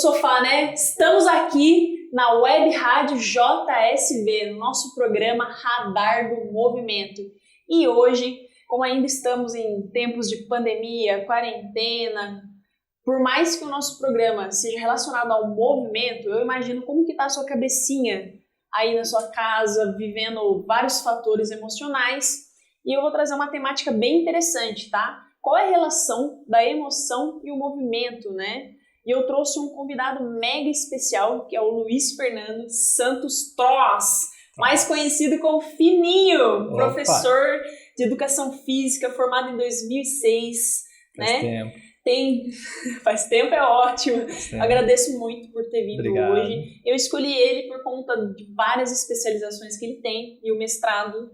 sofá, né? Estamos aqui na Web Rádio JSV, no nosso programa Radar do Movimento. E hoje, como ainda estamos em tempos de pandemia, quarentena, por mais que o nosso programa seja relacionado ao movimento, eu imagino como que está a sua cabecinha aí na sua casa, vivendo vários fatores emocionais. E eu vou trazer uma temática bem interessante, tá? Qual é a relação da emoção e o movimento, né? E eu trouxe um convidado mega especial, que é o Luiz Fernando Santos Troas, mais conhecido como Fininho, professor de Educação Física, formado em 2006. Faz tempo. Faz tempo, é ótimo. Tempo. Agradeço muito por ter vindo Obrigado. hoje. Eu escolhi ele por conta de várias especializações que ele tem e o mestrado,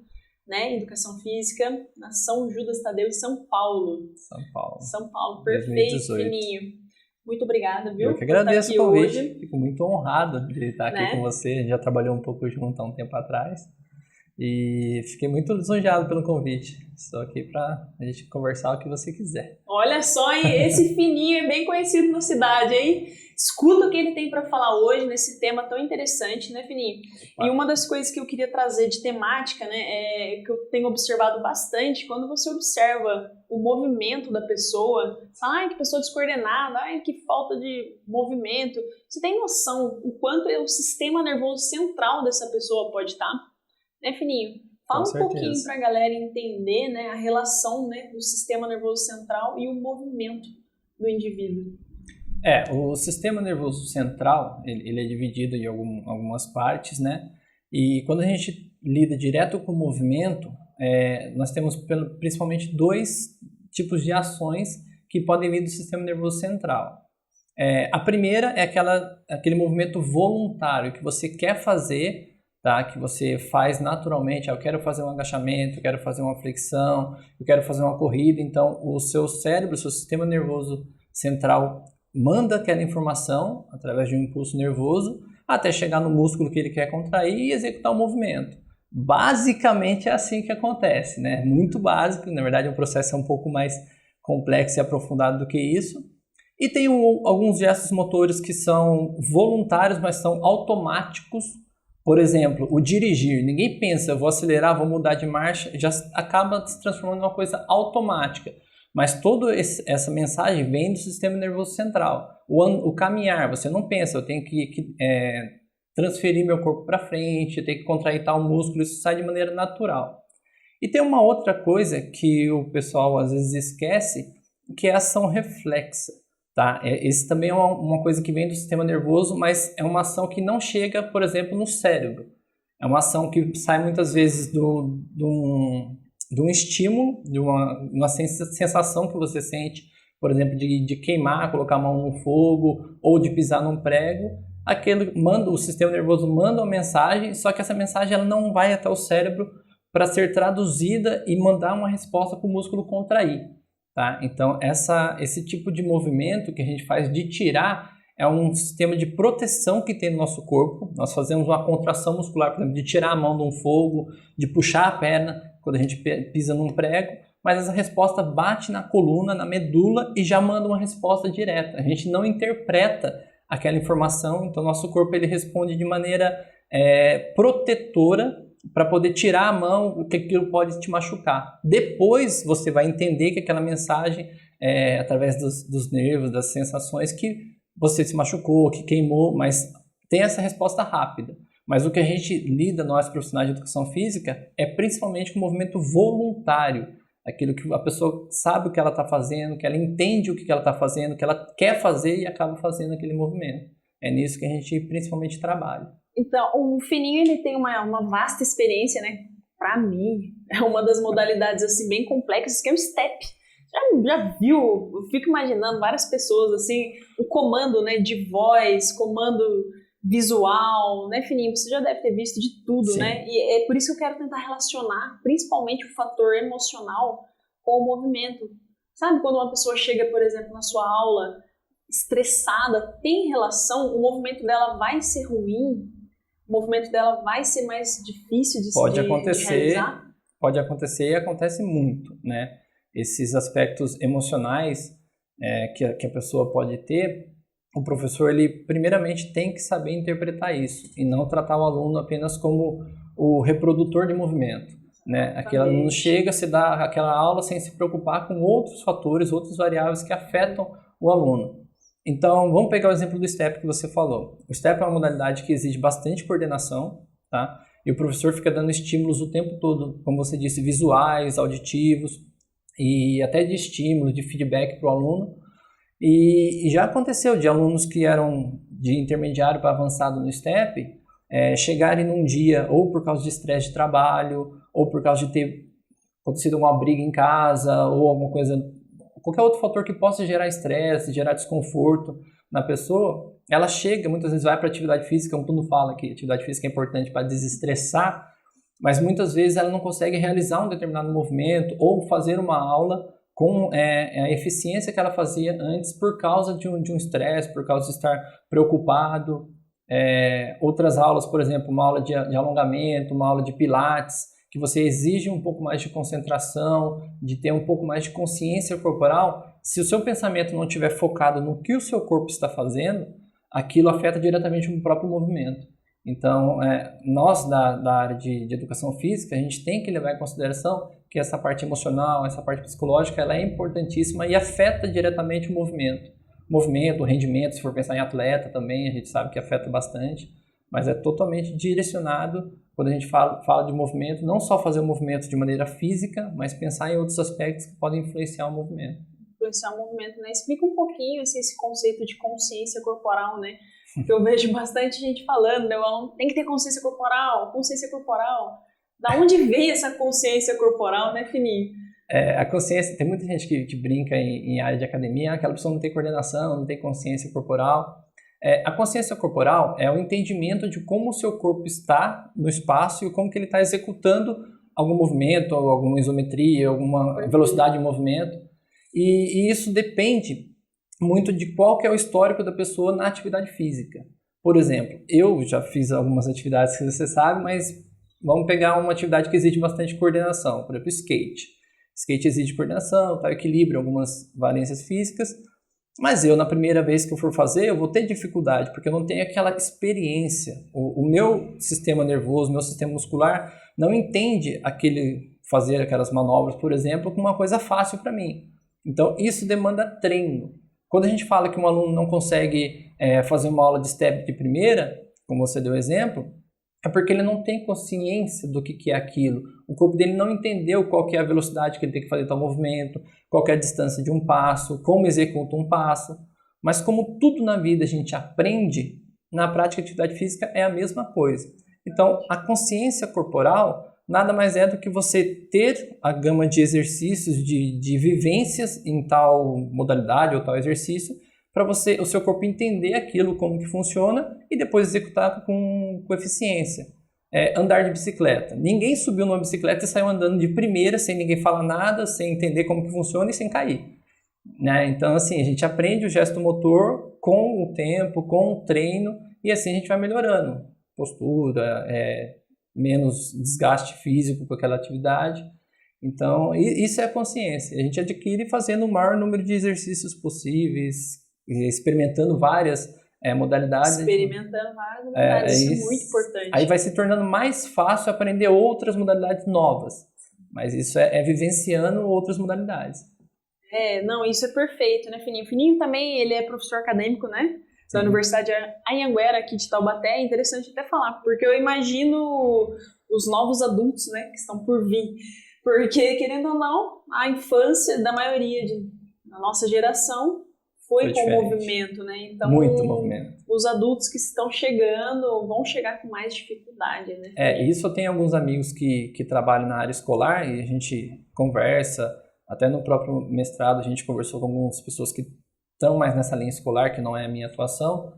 né, em Educação Física na São Judas Tadeu, em São Paulo. São Paulo, perfeito, 2018. Fininho. Muito obrigada, viu? Eu que agradeço o convite. Hoje. Fico muito honrado de estar aqui com você. A gente já trabalhou um pouco junto há um tempo atrás. E fiquei muito lisonjeado pelo convite. Estou aqui para a gente conversar o que você quiser. Olha só, hein? Esse Fininho é bem conhecido na cidade, hein? Escuta o que ele tem para falar hoje nesse tema tão interessante, né, Fininho? E uma das coisas que eu queria trazer de temática, né, é que eu tenho observado bastante, quando você observa o movimento da pessoa, fala, ai, que pessoa descoordenada, ai, que falta de movimento. Você tem noção o quanto o sistema nervoso central dessa pessoa pode estar? Né, Fininho? Fala um pouquinho para a galera entender, né, a relação, né, do sistema nervoso central e o movimento do indivíduo. O sistema nervoso central, ele é dividido em algumas partes, né? E quando a gente lida direto com o movimento, nós temos principalmente dois tipos de ações que podem vir do sistema nervoso central. A primeira é aquele movimento voluntário que você quer fazer, tá? Que você faz naturalmente. Eu quero fazer um agachamento, eu quero fazer uma flexão, eu quero fazer uma corrida. Então, o seu cérebro, o seu sistema nervoso central manda aquela informação através de um impulso nervoso até chegar no músculo que ele quer contrair e executar o movimento. Basicamente é assim que acontece, né? Muito básico, na verdade o processo é um pouco mais complexo e aprofundado do que isso. E tem alguns gestos motores que são voluntários, mas são automáticos. Por exemplo, o dirigir. Ninguém pensa, eu vou acelerar, vou mudar de marcha, já acaba se transformando em uma coisa automática. Mas toda essa mensagem vem do sistema nervoso central. O caminhar, você não pensa, eu tenho que transferir meu corpo para frente, eu tenho que contrair tal músculo, isso sai de maneira natural. E tem uma outra coisa que o pessoal às vezes esquece, que é a ação reflexa. Tá? Esse também é uma coisa que vem do sistema nervoso, mas é uma ação que não chega, por exemplo, no cérebro. É uma ação que sai muitas vezes de um estímulo, de uma sensação que você sente, por exemplo, de queimar, colocar a mão no fogo ou de pisar num prego. O sistema nervoso manda uma mensagem, só que essa mensagem ela não vai até o cérebro para ser traduzida e mandar uma resposta para o músculo contrair. Tá? Então, esse tipo de movimento que a gente faz de tirar é um sistema de proteção que tem no nosso corpo. Nós fazemos uma contração muscular, por exemplo, de tirar a mão de um fogo, de puxar a perna quando a gente pisa num prego, mas essa resposta bate na coluna, na medula e já manda uma resposta direta. A gente não interpreta aquela informação, então nosso corpo ele responde de maneira protetora para poder tirar a mão, que aquilo pode te machucar. Depois você vai entender que aquela mensagem através dos nervos, das sensações, que você se machucou, que queimou, mas tem essa resposta rápida. Mas o que a gente lida, nós profissionais de educação física, é principalmente com o movimento voluntário. Aquilo que a pessoa sabe o que ela está fazendo, que ela entende o que ela está fazendo, que ela quer fazer e acaba fazendo aquele movimento. É nisso que a gente principalmente trabalha. Então, o Fininho ele tem uma vasta experiência, né? Para mim, é uma das modalidades assim bem complexas, que é o step. Já viu? Eu fico imaginando várias pessoas assim, o comando, né, de voz, comando visual, né, Fininho? Você já deve ter visto de tudo, Sim. Né? E é por isso que eu quero tentar relacionar, principalmente o fator emocional com o movimento. Sabe quando uma pessoa chega, por exemplo, na sua aula estressada, tem relação, o movimento dela vai ser ruim, o movimento dela vai ser mais difícil de realizar? Pode acontecer e acontece muito, né? Esses aspectos emocionais que a pessoa pode ter, o professor, ele primeiramente tem que saber interpretar isso e não tratar o aluno apenas como o reprodutor de movimento, né? Aquele aluno chega, se dá aquela aula sem se preocupar com outros fatores, outras variáveis que afetam o aluno. Então, vamos pegar o exemplo do STEP que você falou. O STEP é uma modalidade que exige bastante coordenação, tá? E o professor fica dando estímulos o tempo todo, como você disse, visuais, auditivos e até de estímulos, de feedback para o aluno. E já aconteceu de alunos que eram de intermediário para avançado no STEP chegarem num dia ou por causa de estresse de trabalho ou por causa de ter acontecido alguma briga em casa ou alguma coisa, qualquer outro fator que possa gerar estresse, gerar desconforto na pessoa, ela chega, muitas vezes vai para atividade física, como todo mundo fala que atividade física é importante para desestressar, mas muitas vezes ela não consegue realizar um determinado movimento ou fazer uma aula com a eficiência que ela fazia antes por causa de um estresse, por causa de estar preocupado. Outras aulas, por exemplo, uma aula de alongamento, uma aula de pilates, que você exige um pouco mais de concentração, de ter um pouco mais de consciência corporal, se o seu pensamento não estiver focado no que o seu corpo está fazendo, aquilo afeta diretamente o próprio movimento. Então, nós da área de educação física, a gente tem que levar em consideração que essa parte emocional, essa parte psicológica, ela é importantíssima e afeta diretamente o movimento. O rendimento, se for pensar em atleta também, a gente sabe que afeta bastante, mas é totalmente direcionado quando a gente fala de movimento, não só fazer o movimento de maneira física, mas pensar em outros aspectos que podem influenciar o movimento. Influenciar o movimento, né? Explica um pouquinho esse conceito de consciência corporal, né? Que eu vejo bastante gente falando, né? Tem que ter consciência corporal, consciência corporal. Da onde vem essa consciência corporal, né, Fininho? A consciência, tem muita gente que brinca em área de academia, aquela pessoa não tem coordenação, não tem consciência corporal. A consciência corporal é o entendimento de como o seu corpo está no espaço e como que ele está executando algum movimento, alguma isometria, alguma velocidade de movimento. E isso depende muito de qual que é o histórico da pessoa na atividade física. Por exemplo, eu já fiz algumas atividades que você sabe, mas vamos pegar uma atividade que exige bastante coordenação, por exemplo, skate. Skate exige coordenação, equilíbrio, algumas valências físicas, mas eu, na primeira vez que eu for fazer, eu vou ter dificuldade, porque eu não tenho aquela experiência. O meu sistema nervoso, meu sistema muscular, não entende fazer aquelas manobras, por exemplo, como uma coisa fácil para mim. Então, isso demanda treino. Quando a gente fala que um aluno não consegue fazer uma aula de step de primeira, como você deu exemplo, é porque ele não tem consciência do que é aquilo. O corpo dele não entendeu qual que é a velocidade que ele tem que fazer tal movimento, qual que é a distância de um passo, como executa um passo. Mas como tudo na vida a gente aprende, na prática de atividade física é a mesma coisa. Então, a consciência corporal nada mais é do que você ter a gama de exercícios, de vivências em tal modalidade ou tal exercício, para o seu corpo entender aquilo, como que funciona, e depois executar com eficiência. Andar de bicicleta. Ninguém subiu numa bicicleta e saiu andando de primeira, sem ninguém falar nada, sem entender como que funciona e sem cair. Né? Então, assim, a gente aprende o gesto motor com o tempo, com o treino, e assim a gente vai melhorando. Postura, menos desgaste físico com aquela atividade. Então, isso é a consciência. A gente adquire fazendo o maior número de exercícios possíveis, experimentando várias modalidades. Experimentando várias modalidades, isso é muito importante. Aí vai se tornando mais fácil aprender outras modalidades novas. Mas isso é vivenciando outras modalidades. Não, isso é perfeito, né, Fininho? Fininho também, ele é professor acadêmico, né? Da Universidade Anhanguera, aqui de Taubaté. É interessante até falar, porque eu imagino os novos adultos, né, que estão por vir. Porque, querendo ou não, a infância da maioria da nossa geração foi com o movimento, né? Então, muito movimento. Os adultos que estão chegando vão chegar com mais dificuldade, né? Isso eu tenho alguns amigos que trabalham na área escolar e a gente conversa, até no próprio mestrado a gente conversou com algumas pessoas que estão mais nessa linha escolar, que não é a minha atuação,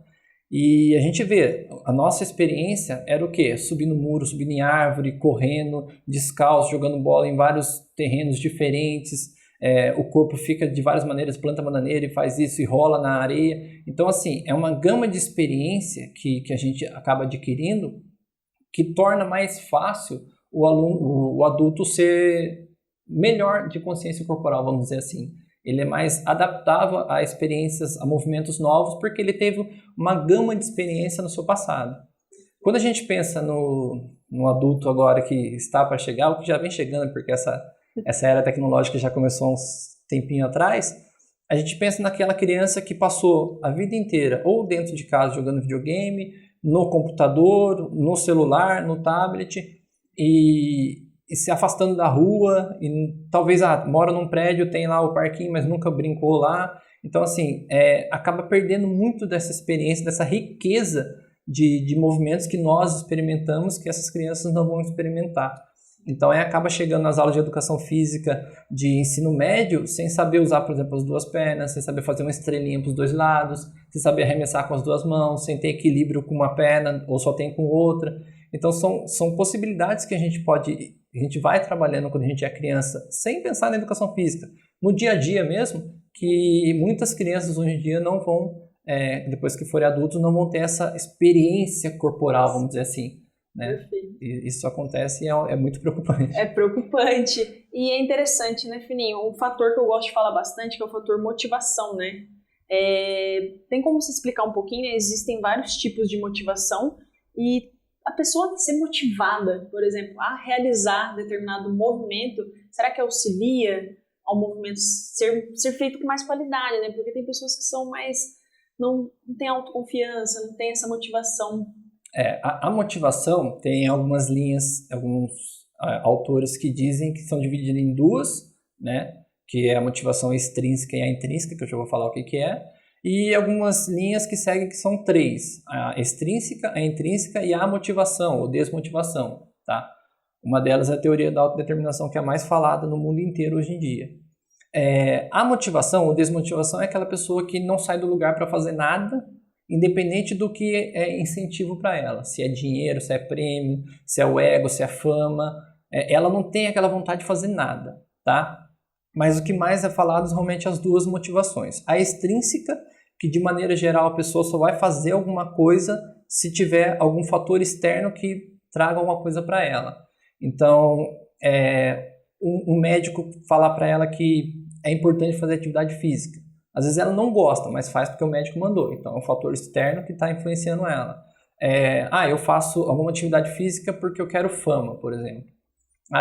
e a gente vê, a nossa experiência era o quê? Subir no muro, subir em árvore, correndo, descalço, jogando bola em vários terrenos diferentes, o corpo fica de várias maneiras, planta bananeira e faz isso e rola na areia. Então, assim, é uma gama de experiência que a gente acaba adquirindo que torna mais fácil o adulto ser melhor de consciência corporal, vamos dizer assim. ele é mais adaptável a experiências, a movimentos novos, porque ele teve uma gama de experiência no seu passado. Quando a gente pensa no adulto agora que está para chegar, ou que já vem chegando, porque essa era tecnológica já começou há uns tempinho atrás, a gente pensa naquela criança que passou a vida inteira ou dentro de casa jogando videogame, no computador, no celular, no tablet, e se afastando da rua, e talvez mora num prédio, tem lá o parquinho, mas nunca brincou lá. Então, assim, acaba perdendo muito dessa experiência, dessa riqueza de movimentos que nós experimentamos, que essas crianças não vão experimentar. Então, acaba chegando nas aulas de educação física de ensino médio sem saber usar, por exemplo, as duas pernas, sem saber fazer uma estrelinha para os dois lados, sem saber arremessar com as duas mãos, sem ter equilíbrio com uma perna ou só tem com outra. Então, são possibilidades que a gente vai trabalhando quando a gente é criança, sem pensar na educação física, no dia a dia mesmo, que muitas crianças hoje em dia não vão, depois que forem adultos, não vão ter essa experiência corporal, vamos dizer assim. Né? Perfeito. E isso acontece e é muito preocupante. É preocupante. E é interessante, né, Fininho? Um fator que eu gosto de falar bastante, que é o fator motivação, né? Tem como se explicar um pouquinho, né? Existem vários tipos de motivação e a pessoa ser motivada, por exemplo, a realizar determinado movimento, será que auxilia ao movimento ser feito com mais qualidade, né? Porque tem pessoas que são não têm autoconfiança, não têm essa motivação. A motivação tem algumas linhas, alguns autores que dizem que são divididas em duas, né? Que é a motivação extrínseca e a intrínseca, que eu já vou falar o que é, e algumas linhas que seguem que são três: a extrínseca, a intrínseca e a motivação, ou desmotivação, tá? Uma delas é a teoria da autodeterminação, que é a mais falada no mundo inteiro hoje em dia. A motivação ou desmotivação é aquela pessoa que não sai do lugar para fazer nada, independente do que é incentivo para ela, se é dinheiro, se é prêmio, se é o ego, se é fama, ela não tem aquela vontade de fazer nada, tá? Mas o que mais é falado são realmente as duas motivações. A extrínseca, que de maneira geral a pessoa só vai fazer alguma coisa se tiver algum fator externo que traga alguma coisa para ela. Então, um médico falar para ela que é importante fazer atividade física. Às vezes ela não gosta, mas faz porque o médico mandou. Então, é um fator externo que está influenciando ela. Eu faço alguma atividade física porque eu quero fama, por exemplo.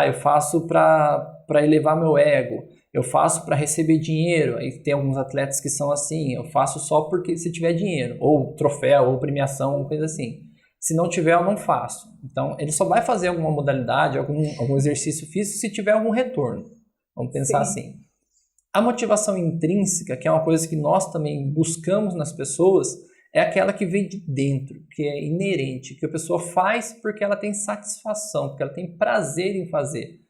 Eu faço para elevar meu ego. Eu faço para receber dinheiro. Aí tem alguns atletas que são assim. Eu faço só porque se tiver dinheiro. Ou troféu, ou premiação, alguma coisa assim. Se não tiver, eu não faço. Então, ele só vai fazer alguma modalidade, algum exercício físico se tiver algum retorno. Vamos pensar assim. A motivação intrínseca, que é uma coisa que nós também buscamos nas pessoas, é aquela que vem de dentro, que é inerente, que a pessoa faz porque ela tem satisfação, porque ela tem prazer em fazer.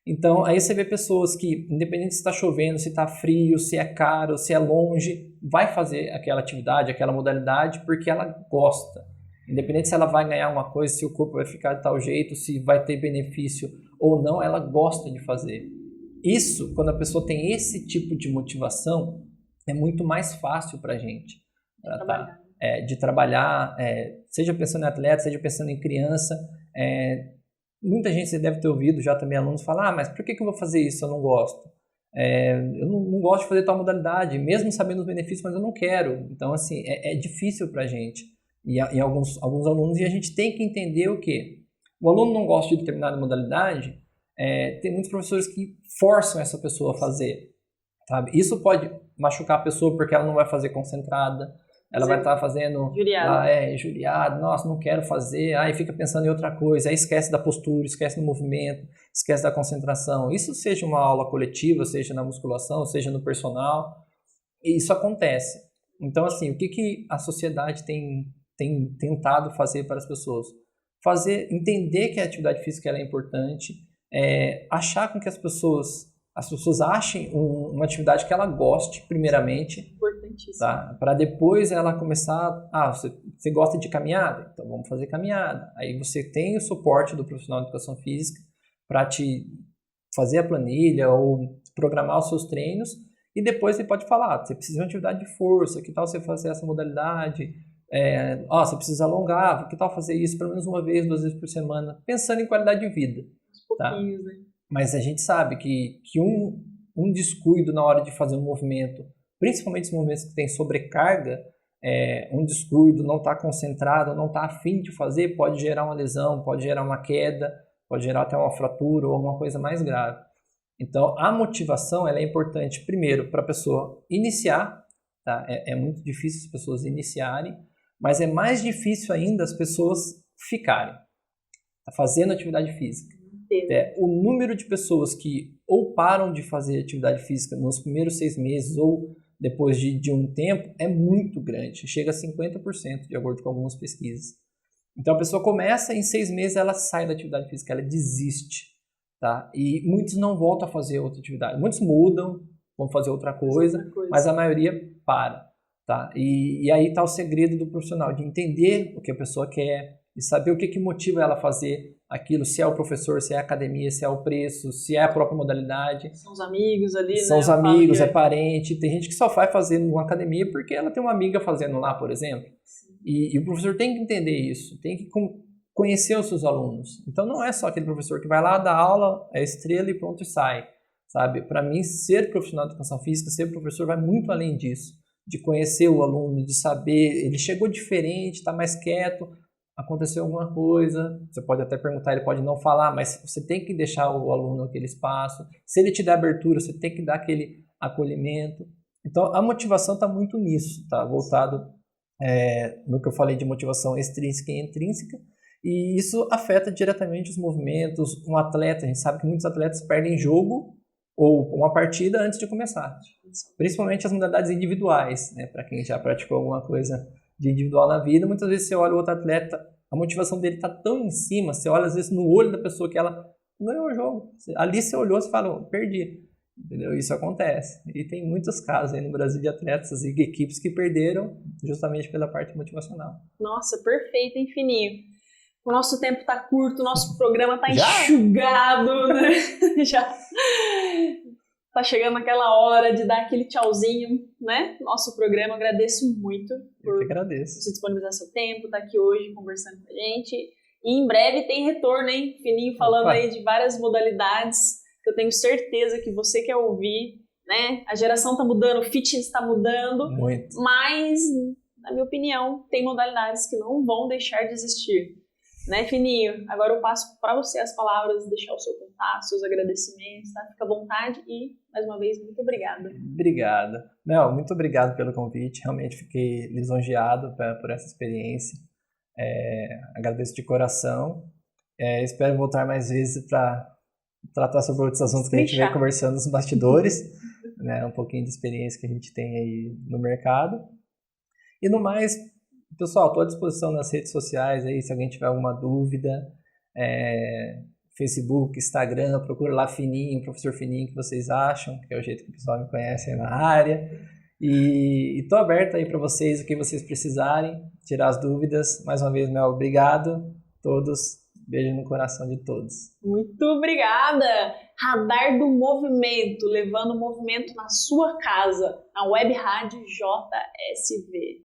Então, aí você vê pessoas que, independente se está chovendo, se está frio, se é caro, se é longe, vai fazer aquela atividade, aquela modalidade, porque ela gosta. Independente se ela vai ganhar uma coisa, se o corpo vai ficar de tal jeito, se vai ter benefício ou não, ela gosta de fazer. Isso, quando a pessoa tem esse tipo de motivação, é muito mais fácil para a gente de trabalhar, seja pensando em atleta, seja pensando em criança. Muita gente, você deve ter ouvido já também alunos falar, mas por que eu vou fazer isso se eu não gosto? Eu não gosto de fazer tal modalidade, mesmo sabendo os benefícios, mas eu não quero. Então, assim, é difícil para a gente. E alguns alunos, e a gente tem que entender o quê? O aluno não gosta de determinada modalidade, tem muitos professores que forçam essa pessoa a fazer, sabe? Isso pode machucar a pessoa porque ela não vai fazer concentrada, ela vai estar fazendo injuriado, nossa, não quero fazer, aí fica pensando em outra coisa, aí esquece da postura, esquece do movimento, esquece da concentração. Isso seja uma aula coletiva, seja na musculação, seja no personal, isso acontece. Então, assim, o que a sociedade tem tentado fazer para as pessoas? Entender que a atividade física ela é importante, achar com que as pessoas achem uma atividade que ela goste, primeiramente, tá? Para depois ela começar, você gosta de caminhada? Então vamos fazer caminhada. Aí você tem o suporte do profissional de educação física para te fazer a planilha ou programar os seus treinos, e depois você pode falar, você precisa de uma atividade de força, que tal você fazer essa modalidade? Você precisa alongar, que tal fazer isso pelo menos uma vez, 2 vezes por semana, pensando em qualidade de vida. Tá? Né? Mas a gente sabe que um descuido na hora de fazer um movimento, principalmente os movimentos que tem sobrecarga, um descuido, não está concentrado, não está afim de fazer, pode gerar uma lesão, pode gerar uma queda, pode gerar até uma fratura ou alguma coisa mais grave. Então, a motivação ela é importante, primeiro, para a pessoa iniciar, tá? É muito difícil as pessoas iniciarem, mas é mais difícil ainda as pessoas ficarem, tá? Fazendo atividade física. O número de pessoas que ou param de fazer atividade física nos primeiros 6 meses ou depois de um tempo é muito grande, chega a 50%, de acordo com algumas pesquisas. Então, a pessoa começa, em 6 meses ela sai da atividade física, ela desiste. Tá? E muitos não voltam a fazer outra atividade. Muitos mudam, vão fazer outra coisa, mas a maioria para. Tá? E aí está o segredo do profissional, de entender o que a pessoa quer, de saber o que motiva ela a fazer aquilo, se é o professor, se é a academia, se é o preço, se é a própria modalidade. São os amigos ali, São os amigos, é parente. Tem gente que só vai fazer numa academia porque ela tem uma amiga fazendo lá, por exemplo. E o professor tem que entender isso, tem que conhecer os seus alunos. Então não é só aquele professor que vai lá, dá aula, é estrela e pronto e sai, sabe? Para mim, ser profissional de educação física, ser professor vai muito além disso, de conhecer o aluno, de saber, ele chegou diferente, está mais quieto, aconteceu alguma coisa, você pode até perguntar, ele pode não falar, mas você tem que deixar o aluno naquele espaço. Se ele te der abertura, você tem que dar aquele acolhimento. Então a motivação está muito nisso, tá? Voltado no que eu falei de motivação extrínseca e intrínseca. E isso afeta diretamente os movimentos. Um atleta, a gente sabe que muitos atletas perdem jogo ou uma partida antes de começar. Principalmente as modalidades individuais, né? Para quem já praticou alguma coisa de individual na vida, muitas vezes você olha o outro atleta, a motivação dele está tão em cima, você olha às vezes no olho da pessoa que ela ganhou o jogo. Ali você olhou e falou, perdi. Entendeu? Isso acontece. E tem muitos casos aí no Brasil de atletas e equipes que perderam justamente pela parte motivacional. Nossa, perfeito, hein, Fininho? O nosso tempo está curto, o nosso programa está enxugado, né? Já está chegando aquela hora de dar aquele tchauzinho, né? Nosso programa, agradeço muito por você disponibilizar seu tempo, estar aqui hoje conversando com a gente. E em breve tem retorno, hein? Fininho falando aí de várias modalidades que eu tenho certeza que você quer ouvir, né? A geração está mudando, o fitness está mudando, muito. Mas, na minha opinião, tem modalidades que não vão deixar de existir. Né, Fininho? Agora eu passo para você as palavras, deixar o seu contato, seus agradecimentos, tá? Fica à vontade e, mais uma vez, muito obrigada. Obrigada. Não, muito obrigado pelo convite, realmente fiquei lisonjeado por essa experiência. Agradeço de coração. Espero voltar mais vezes para tratar sobre outros assuntos que a gente vem conversando nos bastidores, né? Um pouquinho de experiência que a gente tem aí no mercado. E no mais, pessoal, estou à disposição nas redes sociais aí, se alguém tiver alguma dúvida, Facebook, Instagram, procura lá Fininho, Professor Fininho, que vocês acham, que é o jeito que o pessoal me conhece aí na área. E estou aberto aí para vocês, o que vocês precisarem, tirar as dúvidas. Mais uma vez, Mel, obrigado. Todos, beijo no coração de todos. Muito obrigada! Radar do Movimento, levando o movimento na sua casa, na Web Rádio JSV.